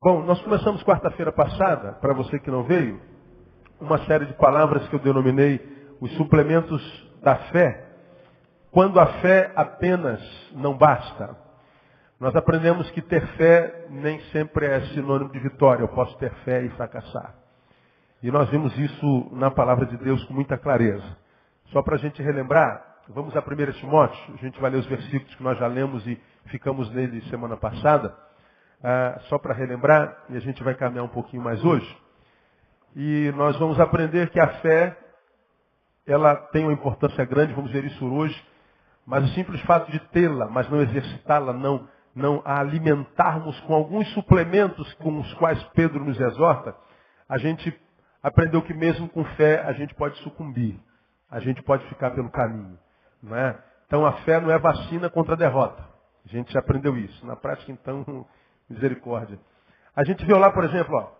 Bom, nós começamos quarta-feira passada, para você que não veio, uma série de palavras que eu denominei os suplementos da fé, quando a fé apenas não basta. Nós aprendemos que ter fé nem sempre é sinônimo de vitória. Eu posso ter fé e fracassar. E nós vimos isso na palavra de Deus com muita clareza. Só para a gente relembrar, vamos a 1 Timóteo, a gente vai ler os versículos que nós já lemos e ficamos neles semana passada. Só para relembrar, e a gente vai caminhar um pouquinho mais hoje. E nós vamos aprender que a fé, ela tem uma importância grande, vamos ver isso hoje, mas o simples fato de tê-la, mas não exercitá-la, não a alimentarmos com alguns suplementos com os quais Pedro nos exorta, a gente aprendeu que mesmo com fé a gente pode sucumbir, a gente pode ficar pelo caminho. Não é? Então a fé não é vacina contra a derrota. A gente já aprendeu isso. Na prática, então, misericórdia. A gente viu lá, por exemplo,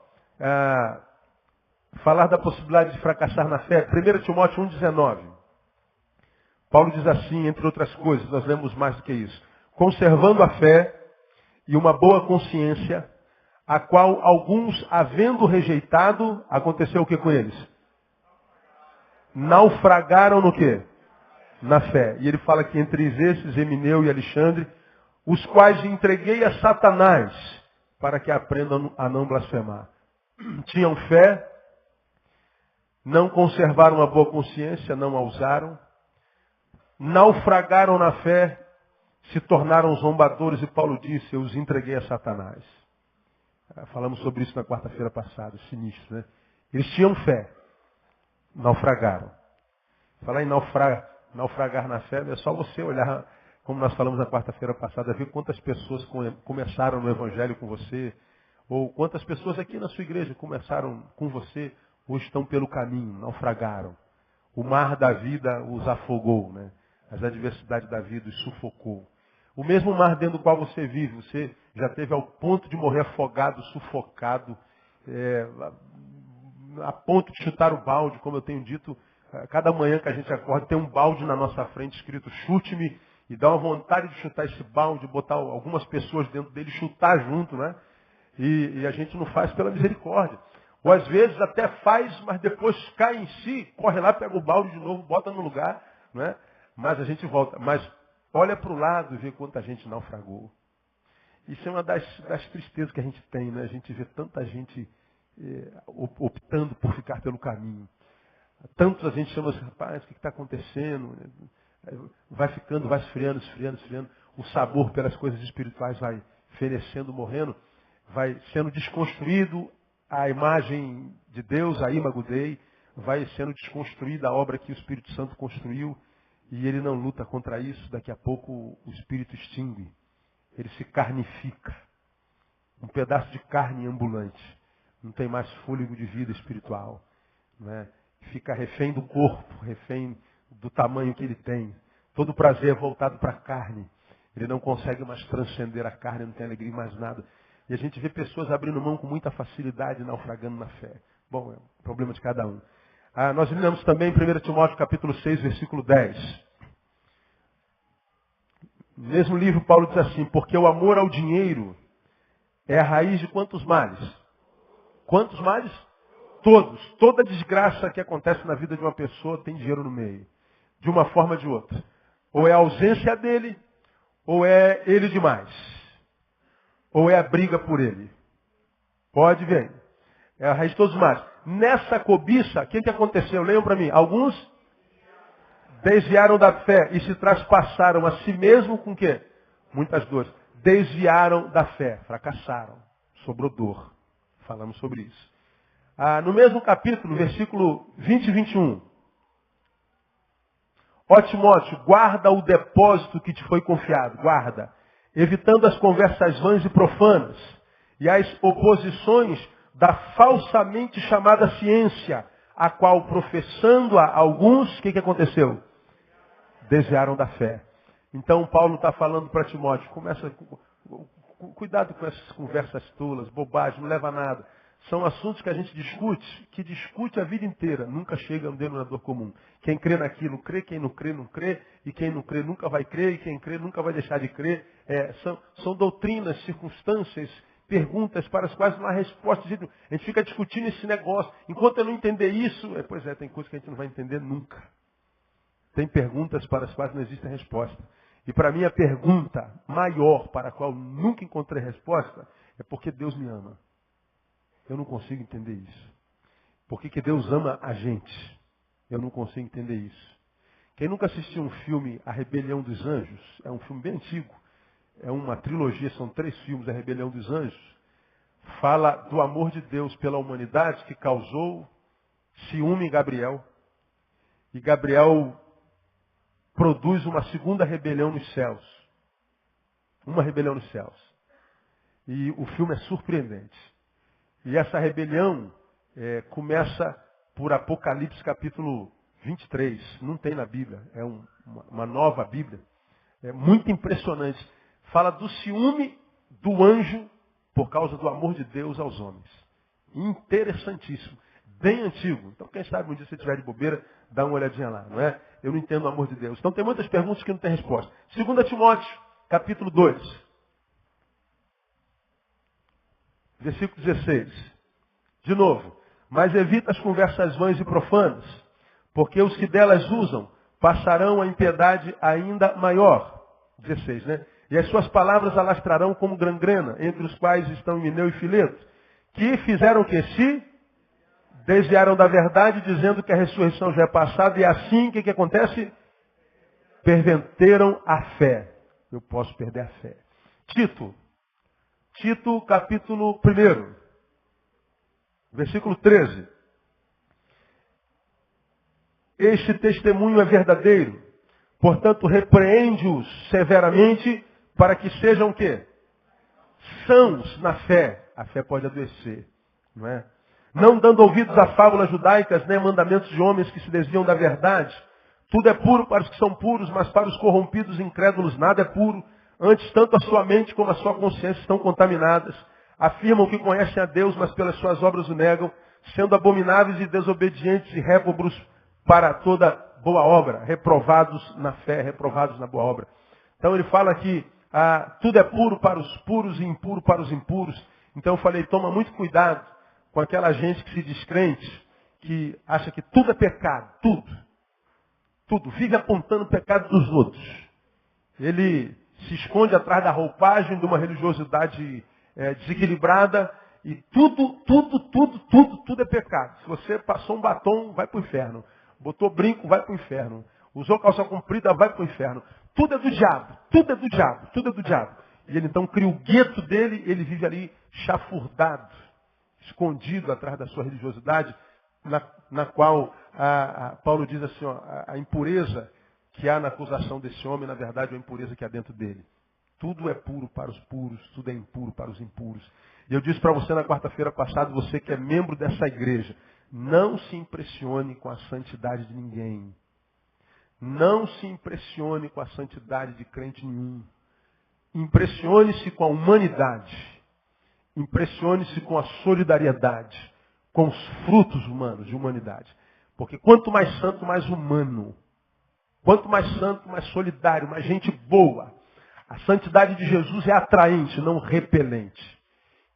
falar da possibilidade de fracassar na fé. 1 Timóteo 1,19. Paulo diz assim, entre outras coisas, nós lemos mais do que isso. Conservando a fé e uma boa consciência, a qual alguns, havendo rejeitado, aconteceu o que com eles? Naufragaram no quê? Na fé. E ele fala que entre esses, Emineu e Alexandre, os quais entreguei a Satanás, para que aprendam a não blasfemar. Tinham fé, não conservaram a boa consciência, não a usaram, naufragaram na fé, se tornaram zombadores, e Paulo disse, eu os entreguei a Satanás. Falamos sobre isso na quarta-feira passada, sinistro, né? Eles tinham fé, naufragaram. Falar em naufragar na fé, é só você olhar, como nós falamos na quarta-feira passada, ver quantas pessoas começaram no Evangelho com você, ou quantas pessoas aqui na sua igreja começaram com você, hoje estão pelo caminho, naufragaram. O mar da vida os afogou, né? As adversidades da vida os sufocou. O mesmo mar dentro do qual você vive, você já teve ao ponto de morrer afogado, sufocado, a ponto de chutar o balde, como eu tenho dito, cada manhã que a gente acorda tem um balde na nossa frente escrito chute-me, e dá uma vontade de chutar esse balde, botar algumas pessoas dentro dele, chutar junto, né? E a gente não faz pela misericórdia. Ou às vezes até faz, mas depois cai em si, corre lá, pega o balde de novo, bota no lugar, né? Mas a gente volta. Mas olha para o lado e vê quanta gente naufragou. Isso é uma das tristezas que a gente tem, né? A gente vê tanta gente optando por ficar pelo caminho. Tantos a gente chama assim, rapaz, o que está acontecendo? Vai ficando, vai esfriando. O sabor pelas coisas espirituais vai fenecendo, morrendo. Vai sendo desconstruído a imagem de Deus, a imago Dei. Vai sendo desconstruída a obra que o Espírito Santo construiu. E ele não luta contra isso. Daqui a pouco o Espírito extingue. Ele se carnifica. Um pedaço de carne ambulante. Não tem mais fôlego de vida espiritual. Né? Fica refém do corpo, refém do tamanho que ele tem. Todo prazer é voltado para a carne. Ele não consegue mais transcender a carne, não tem alegria em mais nada. E a gente vê pessoas abrindo mão com muita facilidade, naufragando na fé. Bom, é um problema de cada um. Nós lemos também em 1 Timóteo capítulo 6, versículo 10. No mesmo livro, Paulo diz assim, porque o amor ao dinheiro é a raiz de quantos males? Quantos males? Todos. Toda desgraça que acontece na vida de uma pessoa tem dinheiro no meio. De uma forma ou de outra. Ou é a ausência dele, ou é ele demais. Ou é a briga por ele. Pode ver. É a raiz de todos os males. Nessa cobiça, o que aconteceu? Leiam para mim. Alguns desviaram da fé e se traspassaram a si mesmo com o quê? Muitas dores. Desviaram da fé. Fracassaram. Sobrou dor. Falamos sobre isso. No mesmo capítulo, versículo 20 e 21. Ó Timóteo, guarda o depósito que te foi confiado. Guarda. Evitando as conversas vãs e profanas. E as oposições da falsamente chamada ciência. A qual, professando-a alguns, o que aconteceu? Desviaram da fé. Então, Paulo está falando para Timóteo, cuidado com essas conversas tolas, bobagem, não leva a nada. São assuntos que a gente discute a vida inteira, nunca chega a um denominador comum. Quem crê naquilo crê, quem não crê, não crê, e quem não crê nunca vai crer, e quem crê nunca vai deixar de crer. São doutrinas, circunstâncias perguntas para as quais não há resposta. A gente fica discutindo esse negócio. Enquanto eu não entender isso, tem coisas que a gente não vai entender nunca. Tem perguntas para as quais não existe resposta. E para mim a pergunta maior para a qual nunca encontrei resposta é porque Deus me ama. Eu não consigo entender isso. Por que Deus ama a gente? Eu não consigo entender isso. Quem nunca assistiu um filme A Rebelião dos Anjos, é um filme bem antigo, é uma trilogia, são 3 filmes, A Rebelião dos Anjos, fala do amor de Deus pela humanidade que causou ciúme em Gabriel. E Gabriel produz uma segunda rebelião nos céus. Uma rebelião nos céus. E o filme é surpreendente. E essa rebelião começa por Apocalipse capítulo 23. Não tem na Bíblia, é uma nova Bíblia. É muito impressionante. Fala do ciúme do anjo por causa do amor de Deus aos homens. Interessantíssimo. Bem antigo. Então, quem sabe um dia se tiver de bobeira, dá uma olhadinha lá, não é? Eu não entendo o amor de Deus. Então, tem muitas perguntas que não tem resposta. 2 Timóteo, capítulo 2. Versículo 16. De novo. Mas evita as conversas vãs e profanas, porque os que delas usam passarão a impiedade ainda maior. 16, né? E as suas palavras alastrarão como gangrena, entre os quais estão Himeneu e Fileto, que fizeram o que? Se desviaram da verdade, dizendo que a ressurreição já é passada, e assim, o que acontece? Perverteram a fé. Eu posso perder a fé. Tito, capítulo 1, versículo 13. Este testemunho é verdadeiro, portanto, repreende-os severamente, para que sejam o quê? Sãos na fé. A fé pode adoecer, não é? Não dando ouvidos a fábulas judaicas, nem a mandamentos de homens que se desviam da verdade. Tudo é puro para os que são puros, mas para os corrompidos e incrédulos nada é puro. Antes, tanto a sua mente como a sua consciência estão contaminadas. Afirmam que conhecem a Deus, mas pelas suas obras o negam, sendo abomináveis e desobedientes e réprobos para toda boa obra. Reprovados na fé, reprovados na boa obra. Então ele fala que tudo é puro para os puros e impuro para os impuros. Então eu falei, toma muito cuidado com aquela gente que se diz crente, que acha que tudo é pecado, tudo, vive apontando o pecado dos outros. Ele se esconde atrás da roupagem de uma religiosidade desequilibrada e tudo é pecado. Se você passou um batom, vai para o inferno. Botou brinco, vai para o inferno. Usou calça comprida, vai para o inferno. Tudo é do diabo, tudo é do diabo, tudo é do diabo. E ele então cria o gueto dele, ele vive ali chafurdado, escondido atrás da sua religiosidade, na qual Paulo diz assim, ó, a impureza que há na acusação desse homem, na verdade, é a impureza que há dentro dele. Tudo é puro para os puros, tudo é impuro para os impuros. E eu disse para você na quarta-feira passada, você que é membro dessa igreja, não se impressione com a santidade de ninguém. Não se impressione com a santidade de crente nenhum. Impressione-se com a humanidade. Impressione-se com a solidariedade, com os frutos humanos de humanidade. Porque quanto mais santo, mais humano. Quanto mais santo, mais solidário, mais gente boa. A santidade de Jesus é atraente, não repelente.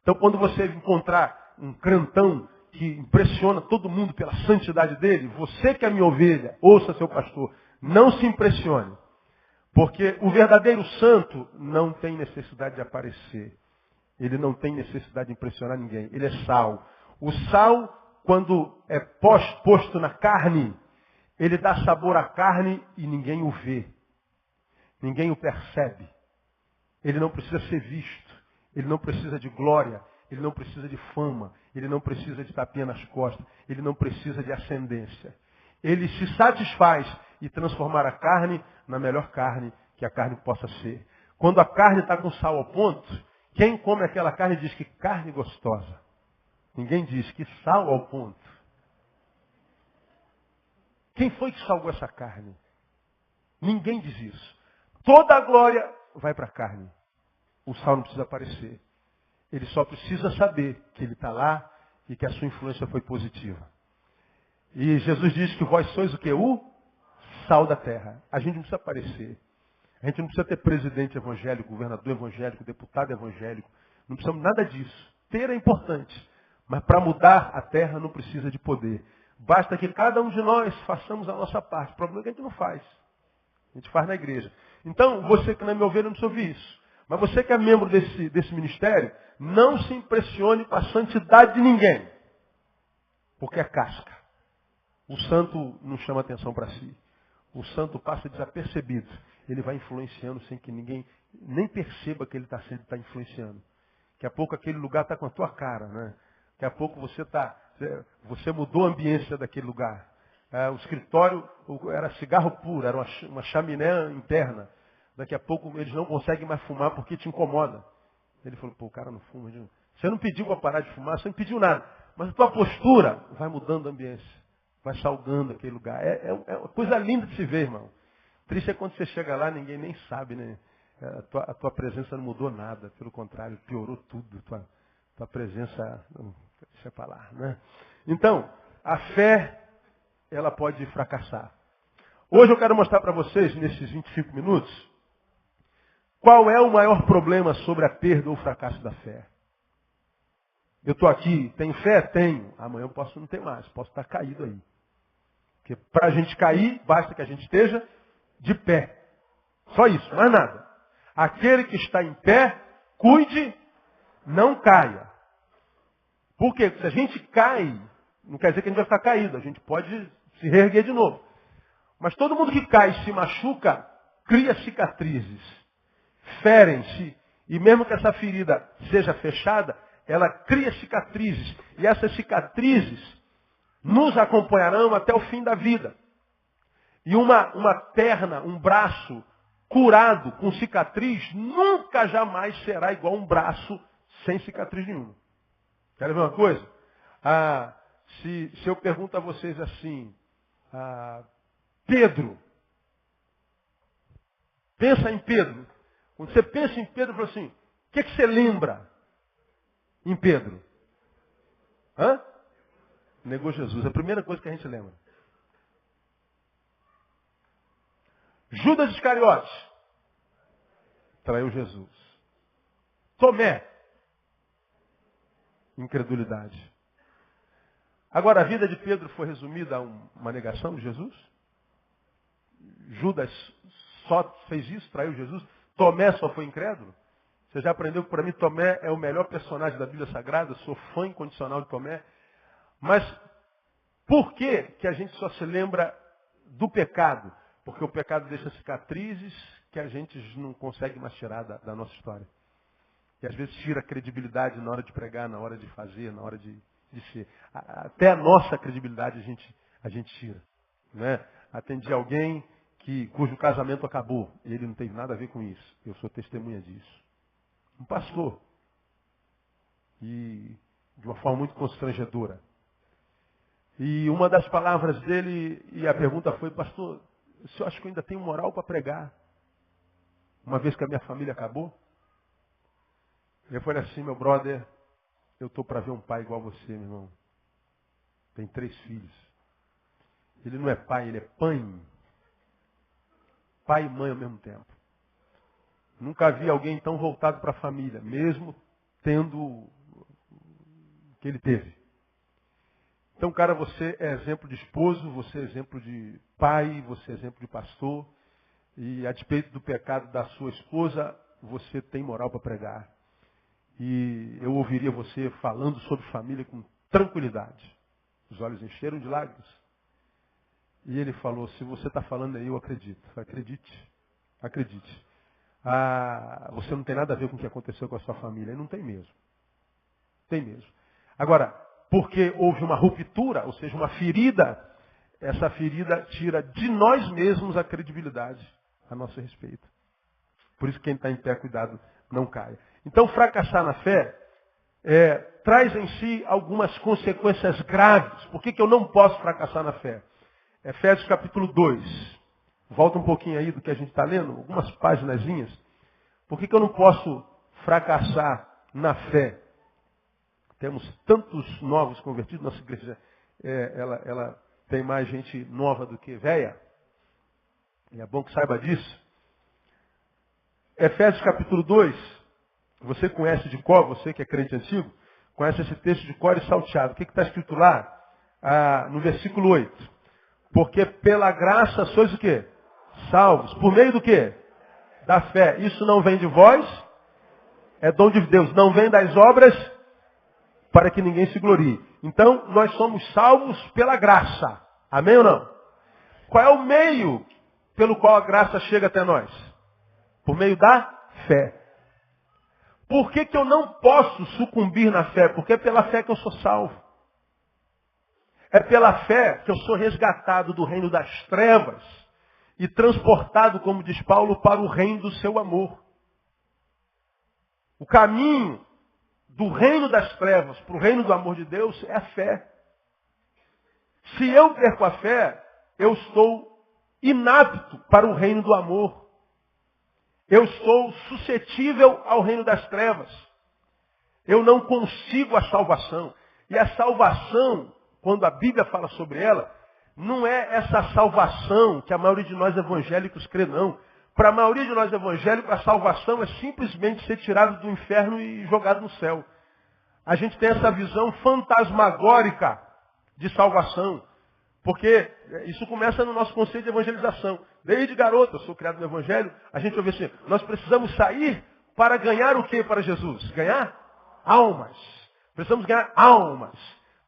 Então quando você encontrar um crentão que impressiona todo mundo pela santidade dele, você que é minha ovelha, ouça seu pastor, não se impressione. Porque o verdadeiro santo não tem necessidade de aparecer. Ele não tem necessidade de impressionar ninguém. Ele é sal. O sal, quando é posto na carne, ele dá sabor à carne e ninguém o vê. Ninguém o percebe. Ele não precisa ser visto. Ele não precisa de glória. Ele não precisa de fama. Ele não precisa de tapinha nas costas. Ele não precisa de ascendência. Ele se satisfaz em transformar a carne na melhor carne que a carne possa ser. Quando a carne está com sal ao ponto, quem come aquela carne diz que carne gostosa. Ninguém diz que sal ao ponto. Quem foi que salgou essa carne? Ninguém diz isso. Toda a glória vai para a carne. O sal não precisa aparecer. Ele só precisa saber que ele está lá e que a sua influência foi positiva. E Jesus diz que vós sois o quê? O sal da terra. A gente não precisa aparecer. A gente não precisa ter presidente evangélico, governador evangélico, deputado evangélico. Não precisamos de nada disso. Ter é importante. Mas para mudar a terra não precisa de poder. Basta que cada um de nós façamos a nossa parte. O problema é que a gente não faz. A gente faz na igreja. Então, você que não é meu ovelha, não precisa ouvir isso. Mas você que é membro desse ministério, não se impressione com a santidade de ninguém. Porque é casca. O santo não chama atenção para si. O santo passa desapercebido. Ele vai influenciando sem que ninguém nem perceba que ele está influenciando. Daqui a pouco aquele lugar está com a tua cara, né? Daqui a pouco você mudou a ambiência daquele lugar. O escritório era cigarro puro, era uma chaminé interna. Daqui a pouco eles não conseguem mais fumar porque te incomoda. Ele falou, pô, o cara não fuma. Você não pediu para parar de fumar, você não pediu nada. Mas a tua postura vai mudando a ambiência. Vai salgando aquele lugar. É uma coisa linda de se ver, irmão. Triste é quando você chega lá, ninguém nem sabe, né? A tua presença não mudou nada. Pelo contrário, piorou tudo. Tua presença, deixa pra lá, né? Então, a fé, ela pode fracassar. Hoje eu quero mostrar para vocês, nesses 25 minutos, qual é o maior problema sobre a perda ou o fracasso da fé. Eu estou aqui, tenho fé? Tenho. Amanhã eu posso não ter mais, posso estar caído aí. Porque para a gente cair, basta que a gente esteja de pé. Só isso, mais nada. Aquele que está em pé, cuide, não caia. Por quê? Se a gente cai, não quer dizer que a gente vai ficar caído. A gente pode se reerguer de novo. Mas todo mundo que cai e se machuca, cria cicatrizes. Ferem-se. E mesmo que essa ferida seja fechada, ela cria cicatrizes. E essas cicatrizes nos acompanharão até o fim da vida. E uma perna, um braço curado com cicatriz, nunca jamais será igual a um braço sem cicatriz nenhuma. Quer ver uma coisa? Se eu pergunto a vocês assim, Pedro, pensa em Pedro. Quando você pensa em Pedro, fala assim, o que você lembra em Pedro? Negou Jesus. É a primeira coisa que a gente lembra. Judas Iscariotes traiu Jesus. Tomé, incredulidade. Agora, a vida de Pedro foi resumida a uma negação de Jesus? Judas só fez isso, traiu Jesus? Tomé só foi incrédulo? Você já aprendeu que para mim Tomé é o melhor personagem da Bíblia Sagrada? Sou fã incondicional de Tomé. Mas por que a gente só se lembra do pecado? Porque o pecado deixa cicatrizes que a gente não consegue mais tirar da nossa história. E às vezes tira a credibilidade na hora de pregar, na hora de fazer, na hora de ser. Até a nossa credibilidade a gente tira. Né? Atendi alguém cujo casamento acabou. E ele não teve nada a ver com isso. Eu sou testemunha disso. Um pastor. E de uma forma muito constrangedora. E uma das palavras dele, e a pergunta foi, pastor, o senhor acha que eu ainda tenho moral para pregar? Uma vez que a minha família acabou? Eu falei assim, meu brother, eu estou para ver um pai igual a você, meu irmão. Tem 3 filhos. Ele não é pai, ele é pai. Pai e mãe ao mesmo tempo. Nunca vi alguém tão voltado para a família, mesmo tendo o que ele teve. Então, cara, você é exemplo de esposo, você é exemplo de pai, você é exemplo de pastor. E a despeito do pecado da sua esposa, você tem moral para pregar. E eu ouviria você falando sobre família com tranquilidade. Os olhos encheram de lágrimas. E ele falou, se você está falando aí, eu acredito. Acredite. Acredite. Você não tem nada a ver com o que aconteceu com a sua família. E não tem mesmo. Tem mesmo. Agora, porque houve uma ruptura, ou seja, uma ferida, essa ferida tira de nós mesmos a credibilidade a nosso respeito. Por isso quem está em pé, cuidado, não caia. Então, fracassar na fé traz em si algumas consequências graves. Por que eu não posso fracassar na fé? Efésios capítulo 2. Volta um pouquinho aí do que a gente está lendo, algumas paginazinhas. Por que eu não posso fracassar na fé? Temos tantos novos convertidos, nossa igreja ela tem mais gente nova do que velha. E é bom que saiba disso. Efésios capítulo 2, Você conhece de cor, você que é crente antigo, conhece esse texto de cor e salteado. O que está escrito lá? No versículo 8. Porque pela graça sois o quê? Salvos. Por meio do quê? Da fé. Isso não vem de vós, é dom de Deus. Não vem das obras, para que ninguém se glorie. Então, nós somos salvos pela graça. Amém ou não? Qual é o meio pelo qual a graça chega até nós? Por meio da fé. Por que eu não posso sucumbir na fé? Porque é pela fé que eu sou salvo. É pela fé que eu sou resgatado do reino das trevas e transportado, como diz Paulo, para o reino do seu amor. O caminho do reino das trevas para o reino do amor de Deus é a fé. Se eu perco a fé, eu estou inapto para o reino do amor. Eu estou suscetível ao reino das trevas. Eu não consigo a salvação. E a salvação, quando a Bíblia fala sobre ela, não é essa salvação que a maioria de nós evangélicos crê, não. Para a maioria de nós evangélicos, a salvação é simplesmente ser tirado do inferno e jogado no céu. A gente tem essa visão fantasmagórica de salvação. Porque isso começa no nosso conceito de evangelização. Desde garoto, eu sou criado no Evangelho, a gente ouve assim, nós precisamos sair para ganhar o que para Jesus? Ganhar almas. Precisamos ganhar almas.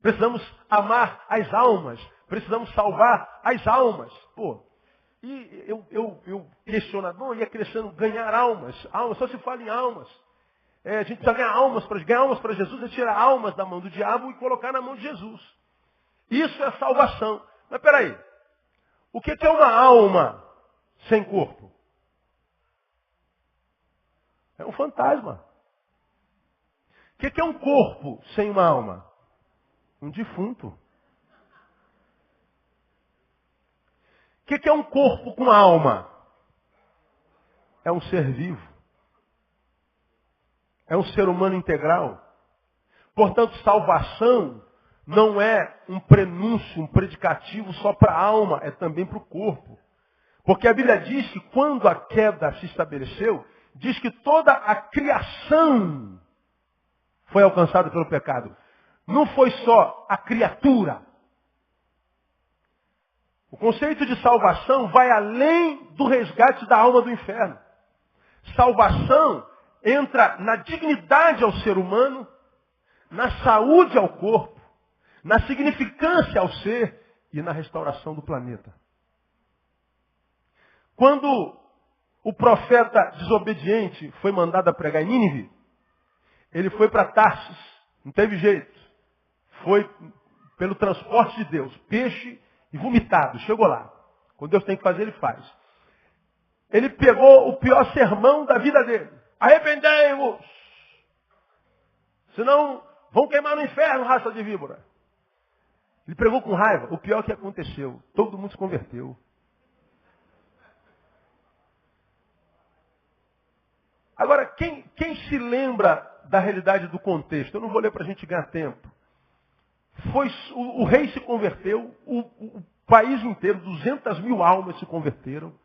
Precisamos amar as almas. Precisamos salvar as almas. Pô, e eu questionador ia crescendo, ganhar almas. Almas, só se fala em almas. A gente precisa ganhar almas para Jesus, é tirar almas da mão do diabo e colocar na mão de Jesus. Isso é salvação. Mas peraí, o que é uma alma sem corpo? É um fantasma. O que é um corpo sem uma alma? Um defunto. O que é um corpo com alma? É um ser vivo. É um ser humano integral. Portanto, salvação não é um prenúncio, um predicativo só para a alma, é também para o corpo. Porque a Bíblia diz que quando a queda se estabeleceu, diz que toda a criação foi alcançada pelo pecado. Não foi só a criatura. O conceito de salvação vai além do resgate da alma do inferno. Salvação entra na dignidade ao ser humano, na saúde ao corpo, na significância ao ser e na restauração do planeta. Quando o profeta desobediente foi mandado a pregar em Nínive, ele foi para Tarsis, não teve jeito. Foi pelo transporte de Deus, peixe e vomitado, chegou lá. Quando Deus tem que fazer, ele faz. Ele pegou o pior sermão da vida dele. Arrependei-vos! Senão vão queimar no inferno, raça de víbora. Ele pregou com raiva. O pior que aconteceu, todo mundo se converteu. Agora, quem se lembra da realidade do contexto? Eu não vou ler para a gente ganhar tempo. O rei se converteu, o país inteiro, 200 mil almas se converteram.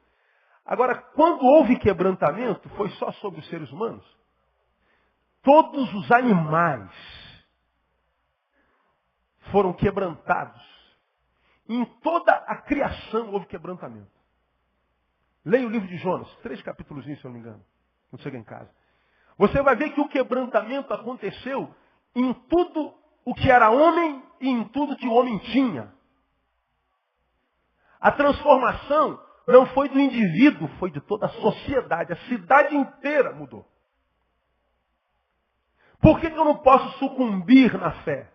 Agora, quando houve quebrantamento, foi só sobre os seres humanos? Todos os animais foram quebrantados. Em toda a criação houve quebrantamento. Leia o livro de Jonas, 3 capítulos, se eu não me engano, quando chega em casa. Você vai ver que o quebrantamento aconteceu em tudo o que era homem e em tudo que o homem tinha. A transformação não foi do indivíduo, foi de toda a sociedade. A cidade inteira mudou. Por que eu não posso sucumbir na fé?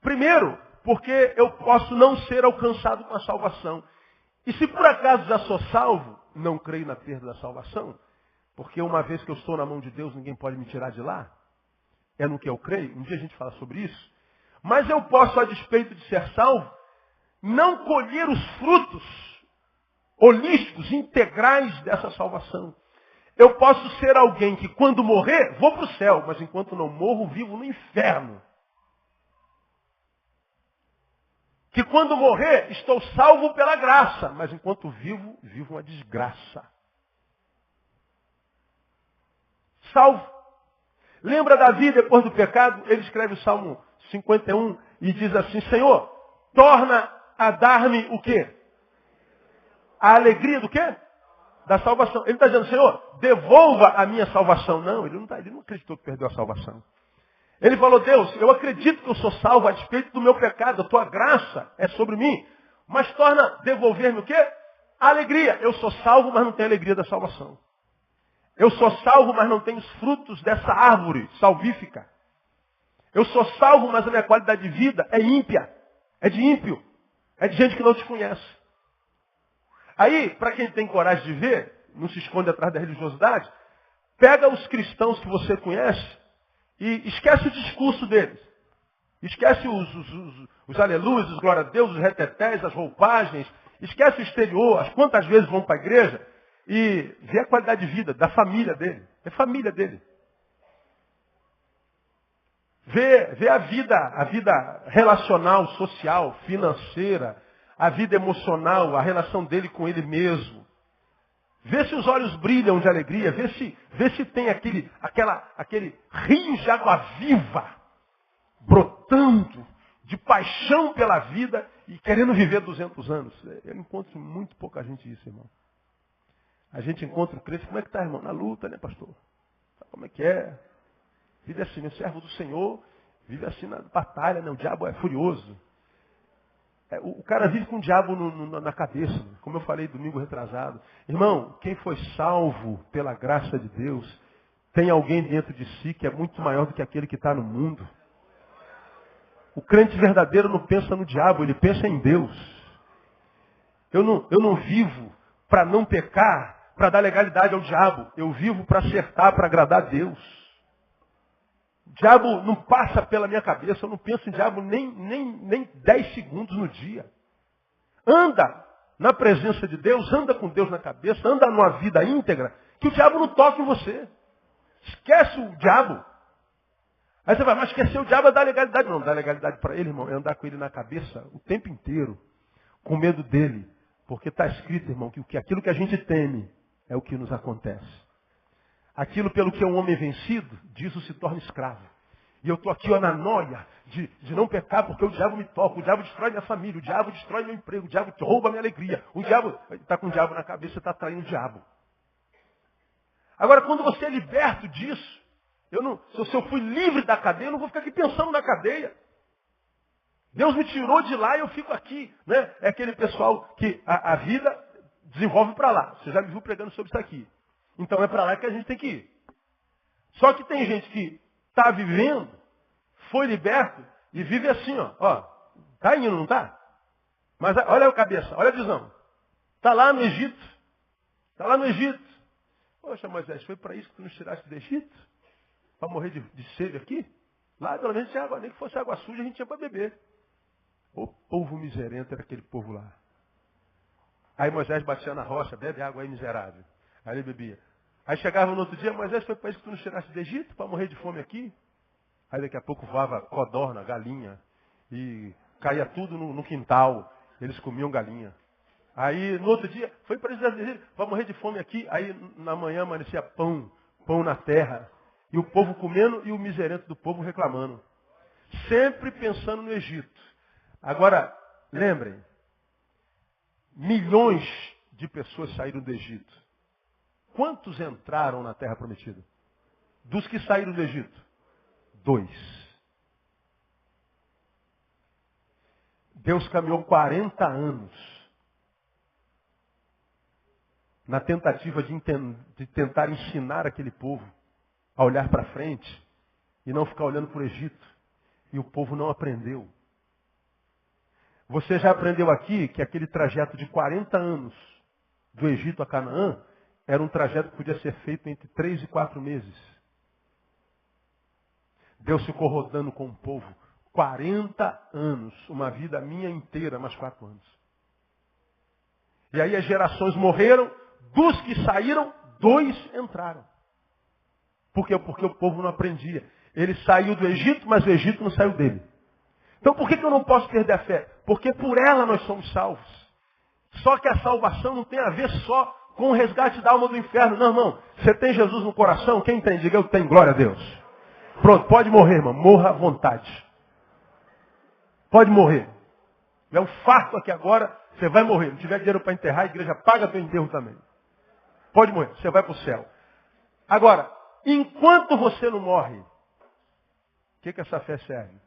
Primeiro, porque eu posso não ser alcançado com a salvação. E se por acaso já sou salvo, não creio na perda da salvação, porque uma vez que eu estou na mão de Deus, ninguém pode me tirar de lá. É no que eu creio. Um dia a gente fala sobre isso. Mas eu posso, a despeito de ser salvo, não colher os frutos holísticos, integrais dessa salvação. Eu posso ser alguém que quando morrer, vou para o céu, mas enquanto não morro, vivo no inferno. Que quando morrer, estou salvo pela graça, mas enquanto vivo, vivo uma desgraça. Salvo. Lembra Davi depois do pecado? Ele escreve o Salmo 51 e diz assim, Senhor, torna a dar-me o quê? A alegria do quê? Da salvação. Ele está dizendo, Senhor, devolva a minha salvação. Não, ele não acreditou que perdeu a salvação. Ele falou, Deus, eu acredito que eu sou salvo a despeito do meu pecado, a tua graça é sobre mim. Mas torna devolver-me o quê? A alegria. Eu sou salvo, mas não tenho a alegria da salvação. Eu sou salvo, mas não tenho os frutos dessa árvore salvífica. Eu sou salvo, mas a minha qualidade de vida é ímpia. É de ímpio. É de gente que não te conhece. Aí, para quem tem coragem de ver, não se esconde atrás da religiosidade, pega os cristãos que você conhece e esquece o discurso deles. Esquece os aleluias, os glória a Deus, os retetés, as roupagens. Esquece o exterior, as quantas vezes vão para a igreja e vê a qualidade de vida da família dele. É família dele. Vê a vida relacional, social, financeira, a vida emocional, a relação dele com ele mesmo. Vê se os olhos brilham de alegria, vê se tem aquele rio de água viva, brotando, de paixão pela vida e querendo viver 200 anos. Eu encontro muito pouca gente isso, irmão. A gente encontra o crente, como é que está, irmão? Na luta, né, pastor? Sabe como é que é? Vive assim, meu servo do Senhor, vive assim na batalha, né? O diabo é furioso. O cara vive com o diabo na cabeça, como eu falei domingo retrasado. Irmão, quem foi salvo pela graça de Deus, tem alguém dentro de si que é muito maior do que aquele que está no mundo. O crente verdadeiro não pensa no diabo, ele pensa em Deus. Eu não vivo para não pecar, para dar legalidade ao diabo. Eu vivo para acertar, para agradar a Deus. O diabo não passa pela minha cabeça, eu não penso em diabo nem 10 segundos no dia. Anda na presença de Deus, anda com Deus na cabeça, anda numa vida íntegra, que o diabo não toque em você. Esquece o diabo. Aí você vai, mas esquecer o diabo é dar legalidade. Não, dar legalidade para ele, irmão, é andar com ele na cabeça o tempo inteiro, com medo dele. Porque está escrito, irmão, que aquilo que a gente teme é o que nos acontece. Aquilo pelo que é um homem vencido, disso se torna escravo. E eu estou aqui na noia de não pecar porque o diabo me toca, o diabo destrói minha família, o diabo destrói meu emprego, o diabo rouba minha alegria. O diabo está com o diabo na cabeça, está traindo o diabo. Agora, quando você é liberto disso, se eu fui livre da cadeia, eu não vou ficar aqui pensando na cadeia. Deus me tirou de lá e eu fico aqui. Né? É aquele pessoal que a vida desenvolve para lá. Você já me viu pregando sobre isso aqui. Então é para lá que a gente tem que ir. Só que tem gente que está vivendo, foi liberto e vive assim, ó. Está indo, não está? Mas olha a cabeça, olha a visão. Está lá no Egito. Está lá no Egito. Poxa, Moisés, foi para isso que tu nos tiraste do Egito? Para morrer de sede aqui? Lá pelo menos tinha água, nem que fosse água suja a gente tinha para beber. O povo miserento era aquele povo lá. Aí Moisés batia na rocha, bebe água aí miserável. Aí ele bebia. Aí chegava no outro dia, Moisés, foi para isso que tu nos tiraste do Egito, para morrer de fome aqui? Aí daqui a pouco voava codorna, galinha, e caía tudo no quintal, eles comiam galinha. Aí no outro dia, foi para isso do Egito, para morrer de fome aqui, aí na manhã amanhecia pão na terra, e o povo comendo e o miserento do povo reclamando. Sempre pensando no Egito. Agora, lembrem, milhões de pessoas saíram do Egito. Quantos entraram na terra prometida? Dos que saíram do Egito? 2. Deus caminhou 40 anos na tentativa de tentar ensinar aquele povo a olhar para frente e não ficar olhando para o Egito. E o povo não aprendeu. Você já aprendeu aqui que aquele trajeto de 40 anos do Egito a Canaã era um trajeto que podia ser feito entre 3 e 4 meses. Deus ficou rodando com o povo 40 anos, uma vida minha inteira, mais 4 anos. E aí as gerações morreram, dos que saíram, 2 entraram. Por quê? Porque o povo não aprendia. Ele saiu do Egito, mas o Egito não saiu dele. Então por que eu não posso perder a fé? Porque por ela nós somos salvos. Só que a salvação não tem a ver só com o resgate da alma do inferno. Não, irmão. Você tem Jesus no coração? Quem tem? Diga, eu tenho. Glória a Deus. Pronto, pode morrer, irmão. Morra à vontade. Pode morrer. É um fato aqui agora, você vai morrer. Não tiver dinheiro para enterrar, a igreja paga teu enterro também. Pode morrer, você vai para o céu. Agora, enquanto você não morre, o que essa fé serve?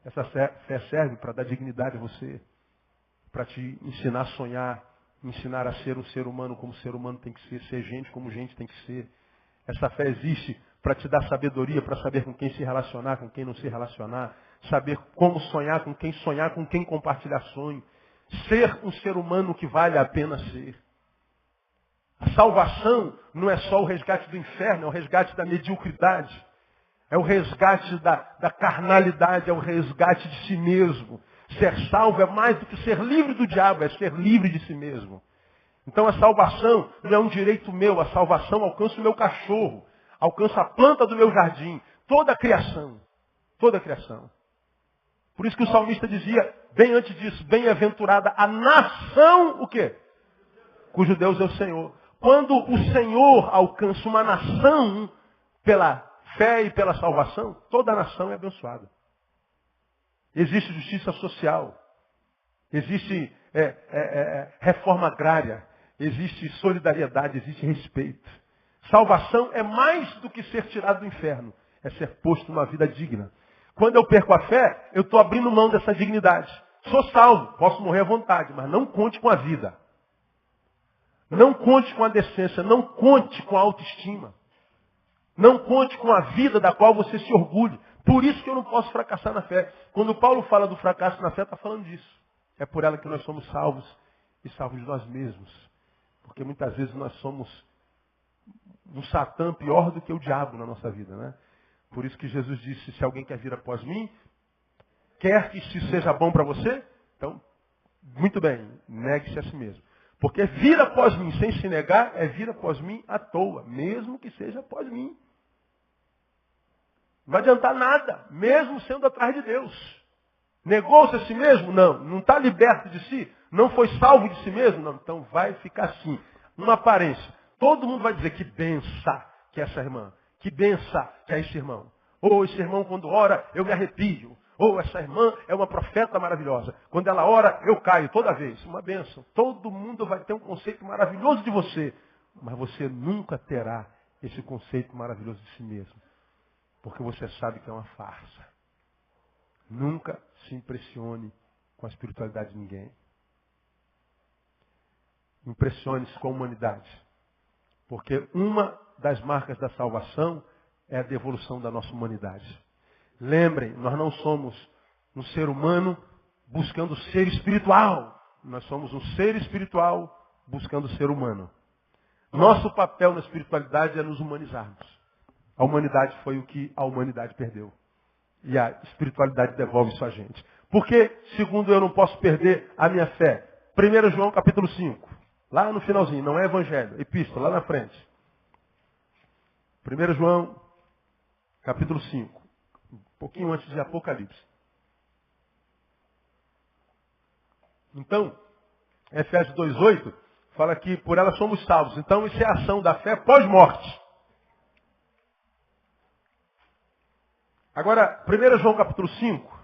Essa fé serve para dar dignidade a você, para te ensinar a sonhar, ensinar a ser um ser humano como ser humano tem que ser gente como gente tem que ser. Essa fé existe para te dar sabedoria, para saber com quem se relacionar, com quem não se relacionar, saber como sonhar, com quem compartilhar sonho. Ser um ser humano que vale a pena ser. A salvação não é só o resgate do inferno, é o resgate da mediocridade. É o resgate da carnalidade, é o resgate de si mesmo. Ser salvo é mais do que ser livre do diabo, é ser livre de si mesmo. Então a salvação não é um direito meu, a salvação alcança o meu cachorro, alcança a planta do meu jardim, toda a criação. Toda a criação. Por isso que o salmista dizia, bem antes disso, bem-aventurada a nação, o quê? Cujo Deus é o Senhor. Quando o Senhor alcança uma nação pela fé e pela salvação, toda a nação é abençoada. Existe justiça social, existe reforma agrária, existe solidariedade, existe respeito. Salvação é mais do que ser tirado do inferno, é ser posto numa vida digna. Quando eu perco a fé, eu estou abrindo mão dessa dignidade. Sou salvo, posso morrer à vontade, mas não conte com a vida. Não conte com a decência, não conte com a autoestima. Não conte com a vida da qual você se orgulhe. Por isso que eu não posso fracassar na fé. Quando Paulo fala do fracasso na fé, está falando disso. É por ela que nós somos salvos e salvos de nós mesmos. Porque muitas vezes nós somos um Satã pior do que o diabo na nossa vida, né? Por isso que Jesus disse, se alguém quer vir após mim, quer que isso seja bom para você, então, muito bem, negue-se a si mesmo. Porque vir após mim sem se negar é vir após mim à toa, mesmo que seja após mim. Não vai adiantar nada, mesmo sendo atrás de Deus. Negou-se a si mesmo? Não. Não está liberto de si? Não foi salvo de si mesmo? Não. Então vai ficar assim. Uma aparência. Todo mundo vai dizer que benção que é essa irmã. Que benção que é esse irmão. Ou esse irmão quando ora eu me arrepio. Ou essa irmã é uma profeta maravilhosa. Quando ela ora eu caio toda vez. Uma benção. Todo mundo vai ter um conceito maravilhoso de você. Mas você nunca terá esse conceito maravilhoso de si mesmo. Porque você sabe que é uma farsa. Nunca se impressione com a espiritualidade de ninguém. Impressione-se com a humanidade. Porque uma das marcas da salvação é a devolução da nossa humanidade. Lembrem, nós não somos um ser humano buscando ser espiritual. Nós somos um ser espiritual buscando ser humano. Nosso papel na espiritualidade é nos humanizarmos. A humanidade foi o que a humanidade perdeu. E a espiritualidade devolve isso a gente. Por que, segundo eu, não posso perder a minha fé? 1 João capítulo 5. Lá no finalzinho, não é evangelho, é epístola, lá na frente. 1 João capítulo 5. Um pouquinho antes de Apocalipse. Então, Efésios 2,8 fala que por ela somos salvos. Então, isso é a ação da fé pós-morte. Agora, 1 João capítulo 5.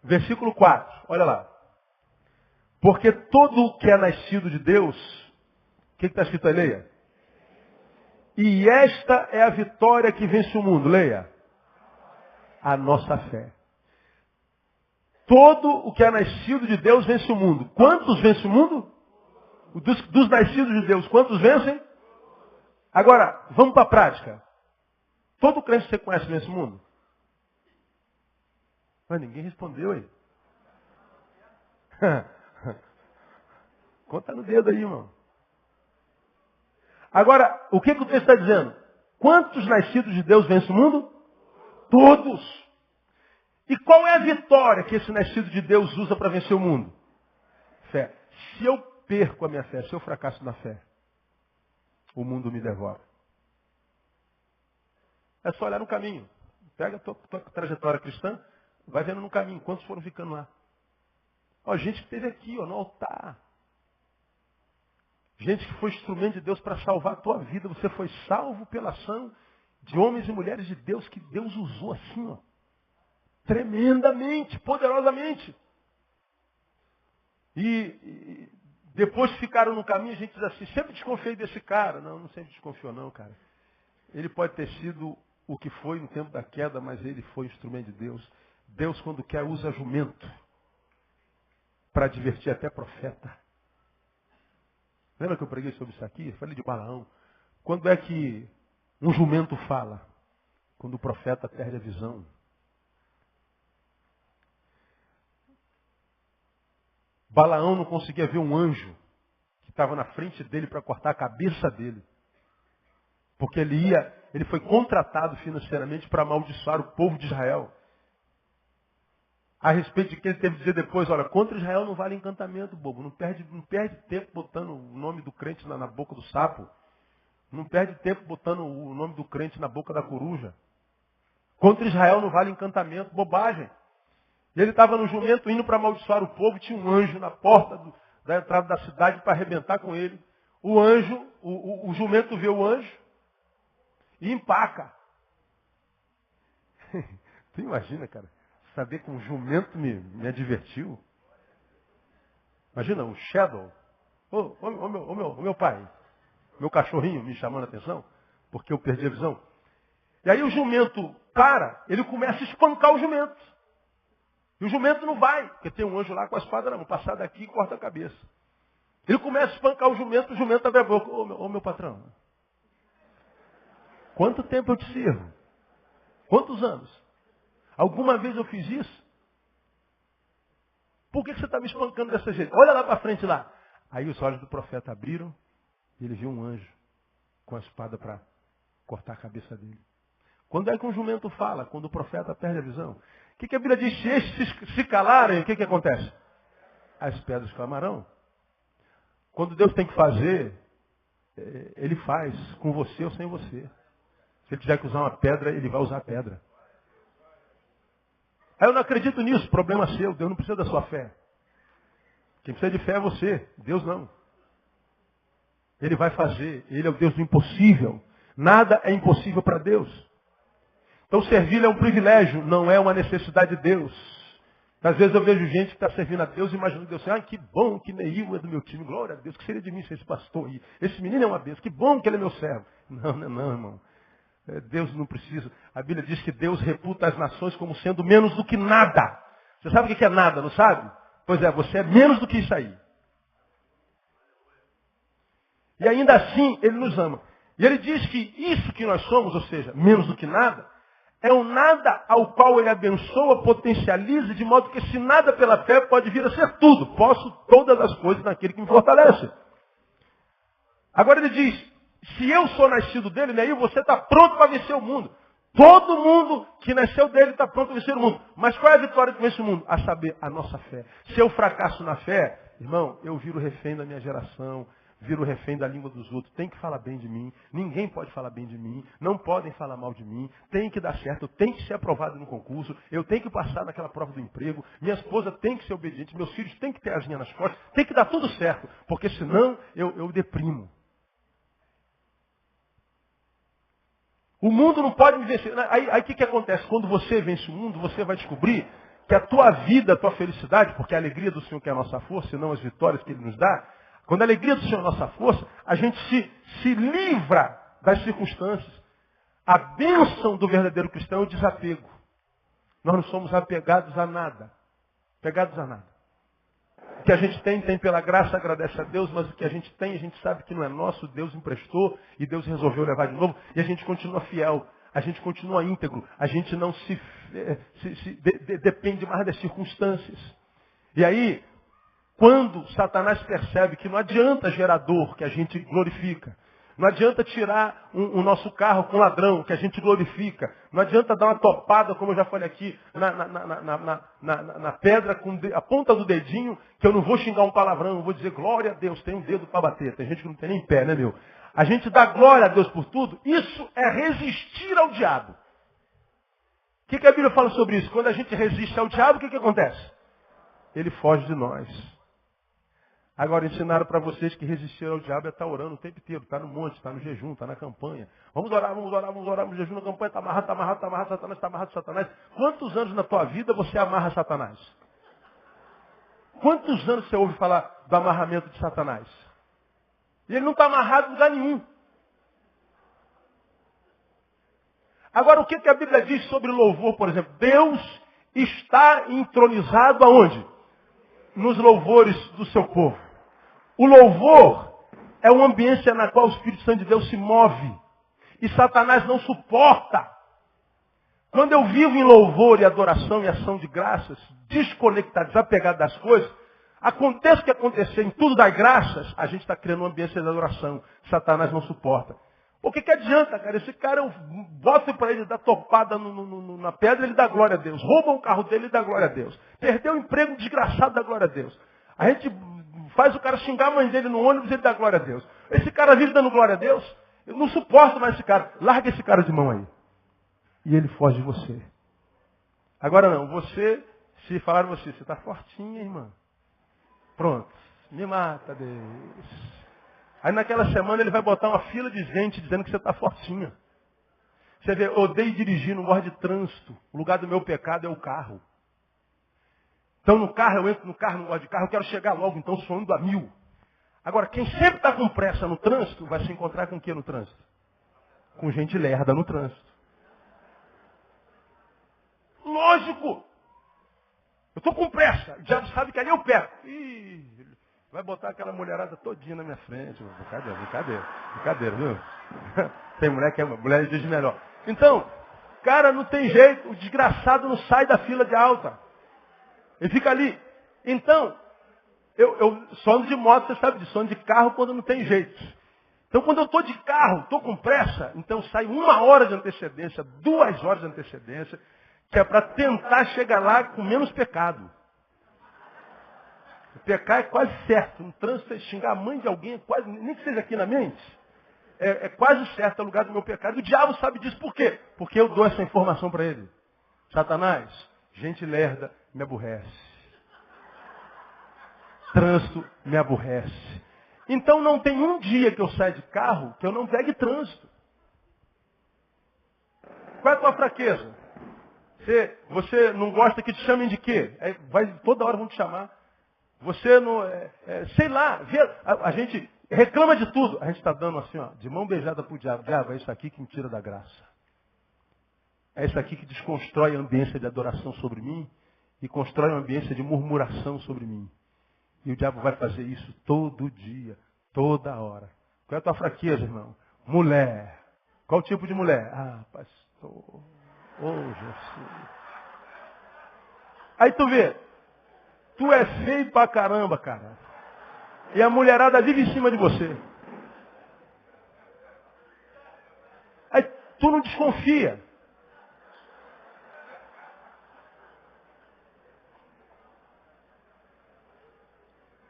Versículo 4. Olha lá. Porque todo o que é nascido de Deus, o que está escrito aí? Leia. E esta é a vitória que vence o mundo. Leia. A nossa fé. Todo o que é nascido de Deus vence o mundo. Quantos vence o mundo? Dos nascidos de Deus, quantos vencem? Agora, vamos para a prática. Todo crente que você conhece vence o mundo? Mas ninguém respondeu aí. Conta no dedo aí, irmão. Agora, o que o texto está dizendo? Quantos nascidos de Deus vencem o mundo? Todos. E qual é a vitória que esse nascido de Deus usa para vencer o mundo? Fé. Se eu perco a minha fé, se eu fracasso na fé, o mundo me devora. É só olhar no caminho. Pega a tua trajetória cristã, vai vendo no caminho. Quantos foram ficando lá? Ó, gente que esteve aqui, ó, no altar. Gente que foi instrumento de Deus para salvar a tua vida. Você foi salvo pela ação de homens e mulheres de Deus que Deus usou assim, ó, tremendamente, poderosamente. E depois ficaram no caminho, a gente diz assim, sempre desconfiei desse cara. Não, não sempre desconfiou não, cara. Ele pode ter sido o que foi no tempo da queda, mas ele foi instrumento de Deus. Deus, quando quer, usa jumento para divertir até profeta. Lembra que eu preguei sobre isso aqui? Eu falei de Balaão. Quando é que um jumento fala? Quando o profeta perde a visão. Balaão não conseguia ver um anjo que estava na frente dele para cortar a cabeça dele. Porque ele foi contratado financeiramente para amaldiçoar o povo de Israel. A respeito de que ele teve que dizer depois, olha, contra Israel não vale encantamento, bobo. Não perde tempo botando o nome do crente na boca do sapo. Não perde tempo botando o nome do crente na boca da coruja. Contra Israel não vale encantamento, bobagem. E ele estava no jumento indo para amaldiçoar o povo, tinha um anjo na porta da entrada da cidade para arrebentar com ele. O anjo, o jumento vê o anjo e empaca. Tu imagina, cara, saber que um jumento me advertiu? Imagina, um shadow. Ô meu pai, meu cachorrinho me chamando a atenção, porque eu perdi a visão. E aí o jumento para, ele começa a espancar o jumento. E o jumento não vai, porque tem um anjo lá com a espada na mão, passar daqui e corta a cabeça. Ele começa a espancar o jumento abre a boca. Ô meu patrão, quanto tempo eu te sirvo? Quantos anos? Alguma vez eu fiz isso? Por que você está me espancando dessa jeito? Olha lá para frente lá. Aí os olhos do profeta abriram e ele viu um anjo com a espada para cortar a cabeça dele. Quando é que um jumento fala? Quando o profeta perde a visão. O que a Bíblia diz? Se estes se calarem, o que acontece? As pedras clamarão. Quando Deus tem que fazer, Ele faz com você ou sem você. Se Ele tiver que usar uma pedra, Ele vai usar a pedra. Aí eu não acredito nisso, problema seu, Deus não precisa da sua fé. Quem precisa de fé é você, Deus não. Ele vai fazer, Ele é o Deus do impossível. Nada é impossível para Deus. Então servir é um privilégio, não é uma necessidade de Deus. Às vezes eu vejo gente que está servindo a Deus e imaginando Deus assim, que bom que Neil é do meu time, glória a Deus, que seria de mim ser esse pastor aí. Esse menino é uma bênção, que bom que ele é meu servo. Não, irmão. Deus não precisa. A Bíblia diz que Deus reputa as nações como sendo menos do que nada. Você sabe o que é nada, não sabe? Pois é, você é menos do que isso aí. E ainda assim, Ele nos ama. E Ele diz que isso que nós somos, ou seja, menos do que nada, é um nada ao qual Ele abençoa, potencializa, de modo que esse nada pela fé pode vir a ser tudo. Posso todas as coisas naquele que me fortalece. Agora Ele diz, se eu sou nascido dele, né, você está pronto para vencer o mundo. Todo mundo que nasceu dele está pronto para vencer o mundo. Mas qual é a vitória que vence o mundo? A saber, a nossa fé. Se eu fracasso na fé, irmão, eu viro refém da minha geração, viro refém da língua dos outros. Tem que falar bem de mim. Ninguém pode falar bem de mim. Não podem falar mal de mim. Tem que dar certo. Eu tenho que ser aprovado no concurso. Eu tenho que passar naquela prova do emprego. Minha esposa tem que ser obediente. Meus filhos têm que ter asinha nas costas. Tem que dar tudo certo. Porque senão eu deprimo. O mundo não pode me vencer. Aí o que acontece? Quando você vence o mundo, você vai descobrir que a tua vida, a tua felicidade, porque a alegria do Senhor que é a nossa força, e não as vitórias que Ele nos dá, quando a alegria do Senhor é a nossa força, a gente se livra das circunstâncias. A bênção do verdadeiro cristão é o desapego. Nós não somos apegados a nada. Apegados a nada. O que a gente tem pela graça, agradece a Deus, mas o que a gente tem, a gente sabe que não é nosso, Deus emprestou e Deus resolveu levar de novo, e a gente continua fiel, a gente continua íntegro, a gente não depende mais das circunstâncias. E aí, quando Satanás percebe que não adianta gerar dor, que a gente glorifica, não adianta tirar o nosso carro com ladrão, que a gente glorifica. Não adianta dar uma topada, como eu já falei aqui, na pedra com a ponta do dedinho, que eu não vou xingar um palavrão, eu vou dizer glória a Deus, tem um dedo para bater. Tem gente que não tem nem pé, né, meu? A gente dá glória a Deus por tudo, isso é resistir ao diabo. O que a Bíblia fala sobre isso? Quando a gente resiste ao diabo, o que acontece? Ele foge de nós. Agora ensinaram para vocês que resistir ao diabo é estar orando o tempo inteiro, está no monte, está no jejum, está na campanha. Vamos orar, vamos orar, vamos orar no jejum, na campanha, está amarrado, está amarrado, está amarrado, Satanás, está amarrado, Satanás. Quantos anos na tua vida você amarra Satanás? Quantos anos você ouve falar do amarramento de Satanás? E ele não está amarrado em lugar nenhum. Agora, o que a Bíblia diz sobre louvor, por exemplo? Deus está entronizado aonde? Nos louvores do seu povo. O louvor é uma ambiência na qual o Espírito Santo de Deus se move. E Satanás não suporta. Quando eu vivo em louvor e adoração e ação de graças, desconectado, desapegado das coisas, aconteça o que acontecer em tudo das graças, a gente está criando uma ambiência de adoração. Satanás não suporta. Por que adianta, cara? Esse cara, eu boto para ele dar topada na pedra, ele dá glória a Deus. Rouba o carro dele, ele dá glória a Deus. Perdeu o emprego, desgraçado, dá glória a Deus. A gente faz o cara xingar a mãe dele no ônibus, ele dá glória a Deus. Esse cara vive dando glória a Deus. Eu não suporto mais esse cara. Larga esse cara de mão aí. E ele foge de você. Agora não, você, se falar você está fortinha, irmã. Pronto, me mata, Deus. Aí naquela semana ele vai botar uma fila de gente dizendo que você está fortinha. Você vê, eu odeio dirigir, não gosto de trânsito. O lugar do meu pecado é o carro. Então no carro, eu entro no carro, não gosto de carro, eu quero chegar logo, então sou ando a 1000. Agora, quem sempre está com pressa no trânsito, vai se encontrar com o que no trânsito? Com gente lerda no trânsito. Lógico! Eu estou com pressa, o diabo sabe que ali eu pego. Ih, vai botar aquela mulherada todinha na minha frente. Brincadeira, viu? Tem mulher que é mulher diz melhor. Então, cara, não tem jeito. O desgraçado não sai da fila de alta. Ele fica ali. Então, eu só ando de moto, você sabe disso. Só ando de carro quando não tem jeito. Então, quando eu estou de carro, estou com pressa, então sai 1 hora de antecedência, 2 horas de antecedência, que é para tentar chegar lá com menos pecado. Pecar é quase certo. No trânsito, é xingar a mãe de alguém, é quase, nem que seja aqui na mente, é quase certo, é o lugar do meu pecado. O diabo sabe disso. Por quê? Porque eu dou essa informação para ele. Satanás, gente lerda, me aborrece. Trânsito me aborrece. Então não tem um dia que eu saia de carro que eu não pegue trânsito. Qual é a tua fraqueza? Você não gosta que te chamem de quê? Toda hora vão te chamar. Você não, sei lá, a gente reclama de tudo. A gente está dando assim, ó, de mão beijada para o diabo. Diabo, é isso aqui que me tira da graça. É isso aqui que desconstrói a ambiência de adoração sobre mim e constrói uma ambiência de murmuração sobre mim. E o diabo vai fazer isso todo dia, toda hora. Qual é a tua fraqueza, irmão? Mulher. Qual tipo de mulher? Ah, pastor. Oh, Jesus. Aí tu vê. Tu é feio pra caramba, cara. E a mulherada vive em cima de você. Aí tu não desconfia.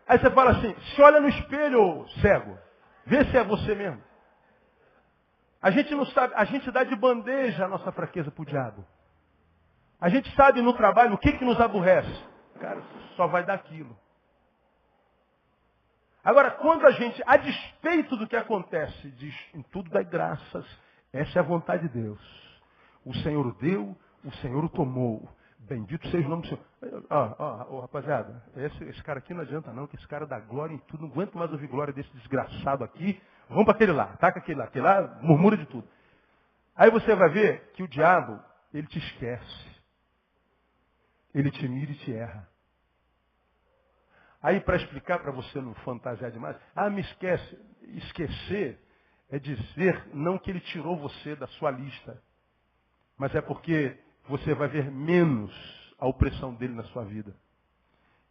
Aí você fala assim, se olha no espelho, cego. Vê se é você mesmo. A gente não sabe, a gente dá de bandeja a nossa fraqueza pro diabo. A gente sabe no trabalho o que nos aborrece. Cara, só vai dar aquilo. Agora, quando a gente, a despeito do que acontece, diz, em tudo dai graças, essa é a vontade de Deus. O Senhor o deu, o Senhor o tomou. Bendito seja o nome do Senhor. Rapaziada, esse cara aqui não adianta não, que esse cara dá glória em tudo. Não aguento mais ouvir glória desse desgraçado aqui. Vamos para aquele lá, taca aquele lá murmura de tudo. Aí você vai ver que o diabo, ele te esquece. Ele te mira e te erra. Aí, para explicar, para você não fantasiar demais, me esquece. Esquecer é dizer não que ele tirou você da sua lista, mas é porque você vai ver menos a opressão dele na sua vida.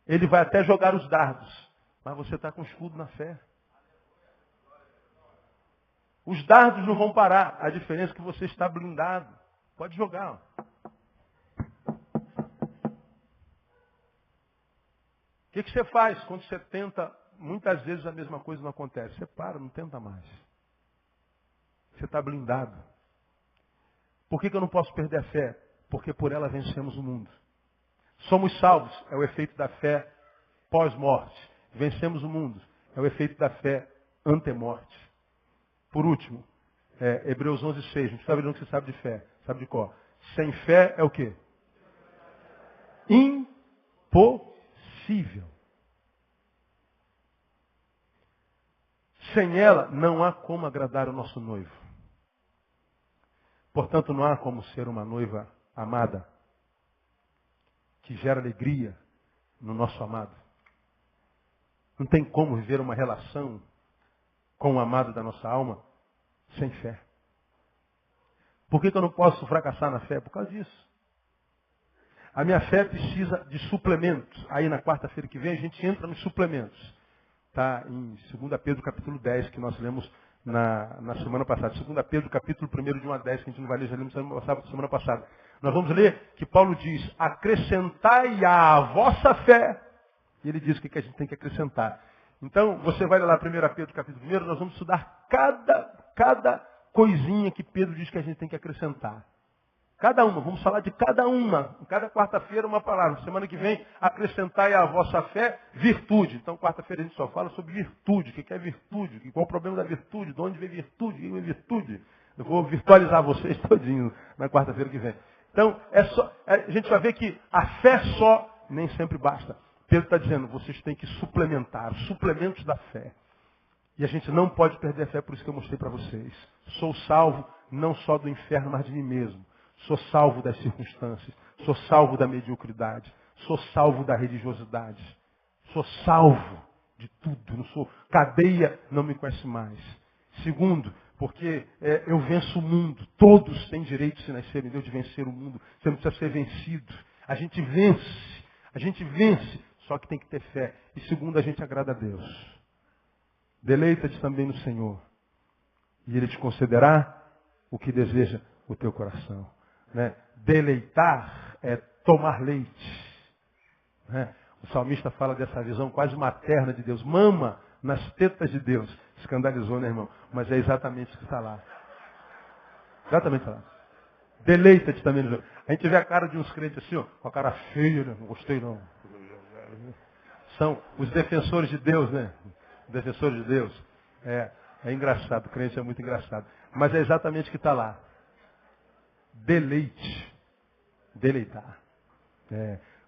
Ele vai até jogar os dardos, mas você está com escudo na fé. Os dardos não vão parar, a diferença é que você está blindado. Pode jogar. O que você faz quando você tenta, muitas vezes a mesma coisa não acontece? Você para, não tenta mais. Você está blindado. Por que eu não posso perder a fé? Porque por ela vencemos o mundo. Somos salvos, é o efeito da fé pós-morte. vencemos o mundo. É o efeito da fé antemorte. Por último, Hebreus 11:6. Não precisa ver o que você sabe de fé. Sabe de qual? Sem fé é o quê? Impossível. Sem ela, não há como agradar o nosso noivo. Portanto, não há como ser uma noiva amada, que gera alegria no nosso amado. Não tem como viver uma relação com o amado da nossa alma sem fé. Por que eu não posso fracassar na fé? Por causa disso. A minha fé precisa de suplementos. Aí na quarta-feira que vem a gente entra nos suplementos. Está em 2 Pedro capítulo 10, que nós lemos na semana passada. 2 Pedro capítulo 1 de 1 a 10, que a gente não vai ler, já lemos semana passada. Nós vamos ler que Paulo diz, acrescentai à vossa fé. E ele diz o que a gente tem que acrescentar. Então, você vai lá 1 Pedro capítulo 1, nós vamos estudar cada coisinha que Pedro diz que a gente tem que acrescentar. Cada uma, vamos falar de cada uma. Cada quarta-feira uma palavra. Semana que vem, acrescentai à vossa fé virtude. Então, quarta-feira a gente só fala sobre virtude. O que é virtude? Qual o problema da virtude? De onde vem virtude? O que é virtude? Eu vou virtualizar vocês todinho na quarta-feira que vem. Então, a gente vai ver que a fé só nem sempre basta. Pedro está dizendo, vocês têm que suplementar, suplementos da fé. E a gente não pode perder a fé, por isso que eu mostrei para vocês. Sou salvo não só do inferno, mas de mim mesmo. Sou salvo das circunstâncias. Sou salvo da mediocridade. Sou salvo da religiosidade. Sou salvo de tudo. Não sou cadeia, não me conhece mais. Segundo, porque eu venço o mundo. Todos têm direito, se nascerem em Deus, de vencer o mundo. Você não precisa ser vencido. A gente vence. A gente vence. Só que tem que ter fé. E segundo, a gente agrada a Deus. Deleita-te também no Senhor. E Ele te concederá o que deseja o teu coração. Né? Deleitar é tomar leite. Né? O salmista fala dessa visão quase materna de Deus. Mama nas tetas de Deus. Escandalizou, né, irmão? Mas é exatamente o que está lá. Exatamente está lá. Deleita-te também no Senhor. A gente vê a cara de uns crentes assim, ó, com a cara feia, né? Não gostei não. São os defensores de Deus, né? Defensores de Deus. É engraçado, o crente é muito engraçado. Mas é exatamente o que está lá. Deleite. Deleitar.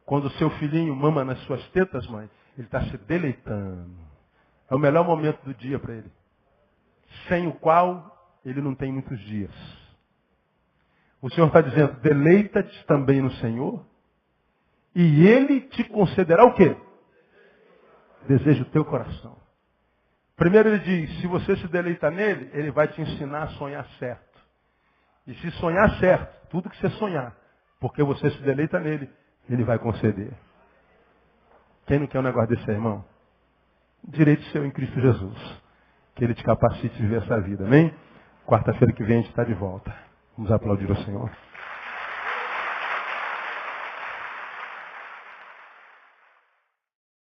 Quando o seu filhinho mama nas suas tetas, mãe, ele está se deleitando. É o melhor momento do dia para ele. Sem o qual ele não tem muitos dias. O Senhor está dizendo, deleita-te também no Senhor, e Ele te concederá o quê? Deseja o teu coração. Primeiro ele diz, se você se deleita nele, ele vai te ensinar a sonhar certo. E se sonhar certo, tudo que você sonhar, porque você se deleita nele, ele vai conceder. Quem não quer um negócio desse aí, irmão? Direito seu em Cristo Jesus. Que ele te capacite a viver essa vida, amém? Quarta-feira que vem a gente está de volta. Vamos aplaudir o Senhor.